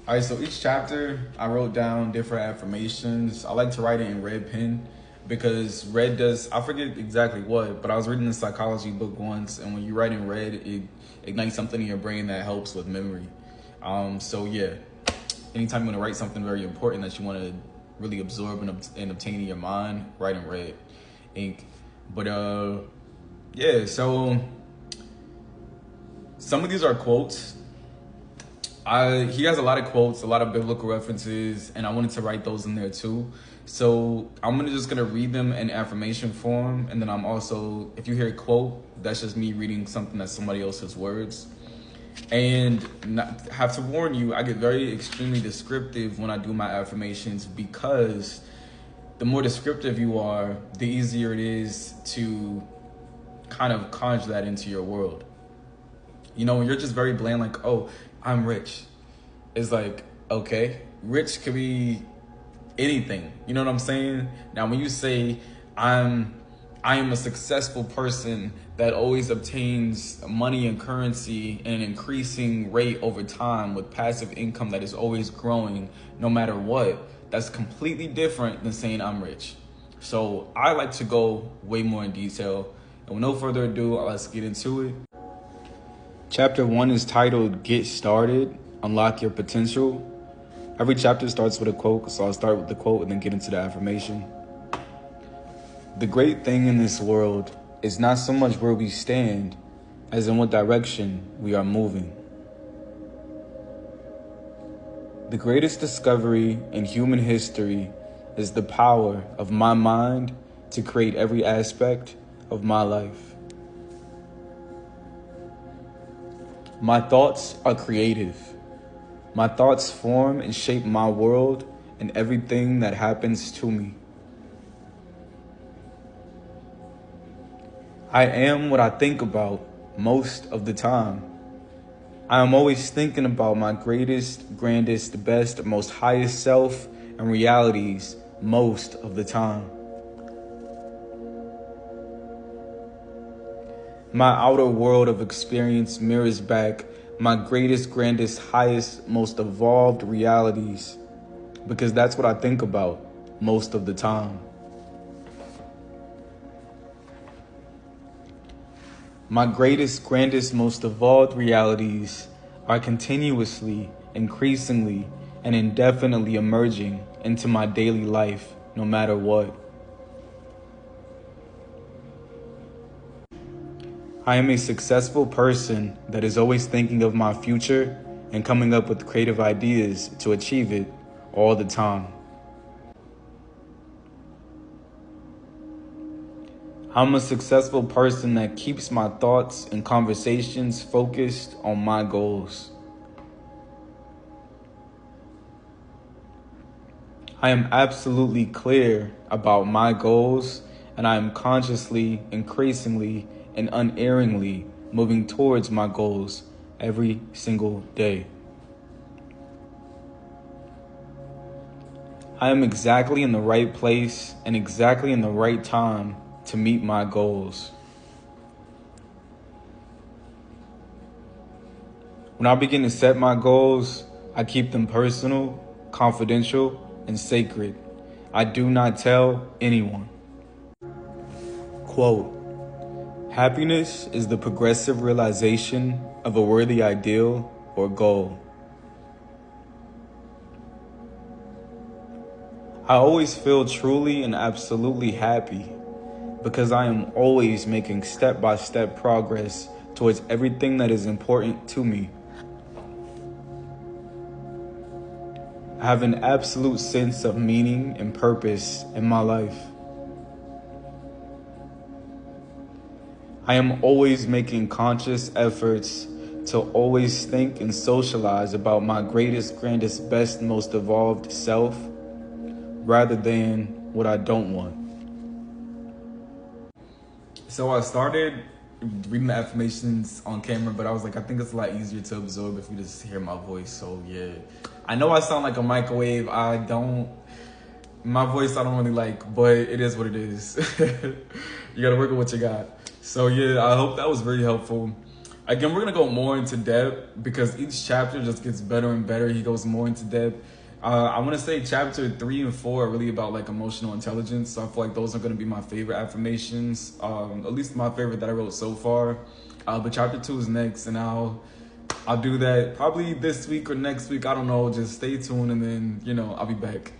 All right, so each chapter I wrote down different affirmations. I like to write it in red pen because red does, I forget exactly what, but I was reading a psychology book once, and when you write in red, it ignites something in your brain that helps with memory. So yeah, anytime you want to write something very important that you want to really absorb and obtain in your mind, write in red ink. But yeah, so some of these are quotes. He has a lot of quotes, a lot of biblical references, and I wanted to write those in there too. So I'm just gonna read them in affirmation form, and then I'm also, if you hear a quote, that's just me reading something that's somebody else's words. And have to warn you, I get very extremely descriptive when I do my affirmations because the more descriptive you are, the easier it is to kind of conjure that into your world. You know, when you're just very bland, like, oh, I'm rich. It's like, okay, rich could be anything. You know what I'm saying? Now, when you say I am a successful person that always obtains money and currency in an increasing rate over time with passive income that is always growing no matter what, that's completely different than saying I'm rich. So I like to go way more in detail. And with no further ado, let's get into it. Chapter 1 is titled Get Started, Unlock Your Potential. Every chapter starts with a quote, so I'll start with the quote and then get into the affirmation. The great thing in this world is not so much where we stand as in what direction we are moving. The greatest discovery in human history is the power of my mind to create every aspect of my life. My thoughts are creative. My thoughts form and shape my world and everything that happens to me. I am what I think about most of the time. I am always thinking about my greatest, grandest, best, most highest self and realities most of the time. My outer world of experience mirrors back my greatest, grandest, highest, most evolved realities because that's what I think about most of the time. My greatest, grandest, most evolved realities are continuously, increasingly, and indefinitely emerging into my daily life, no matter what. I am a successful person that is always thinking of my future and coming up with creative ideas to achieve it all the time. I'm a successful person that keeps my thoughts and conversations focused on my goals. I am absolutely clear about my goals, and I am consciously, increasingly, and unerringly moving towards my goals every single day. I am exactly in the right place and exactly in the right time to meet my goals. When I begin to set my goals, I keep them personal, confidential, and sacred. I do not tell anyone. Quote, happiness is the progressive realization of a worthy ideal or goal. I always feel truly and absolutely happy because I am always making step-by-step progress towards everything that is important to me. I have an absolute sense of meaning and purpose in my life. I am always making conscious efforts to always think and socialize about my greatest, grandest, best, most evolved self rather than what I don't want. So I started reading the affirmations on camera, but I was like, I think it's a lot easier to absorb if you just hear my voice. So yeah, I know I sound like a microwave. My voice I don't really like, but it is what it is. You gotta work with what you got. So yeah, I hope that was very helpful. Again, we're gonna go more into depth because each chapter just gets better and better. He goes more into depth. I want to say chapter 3 and 4 are really about like emotional intelligence. So I feel like those are gonna be my favorite affirmations. At least my favorite that I wrote so far. But chapter 2 is next, and I'll do that probably this week or next week. I don't know. Just stay tuned, and then I'll be back.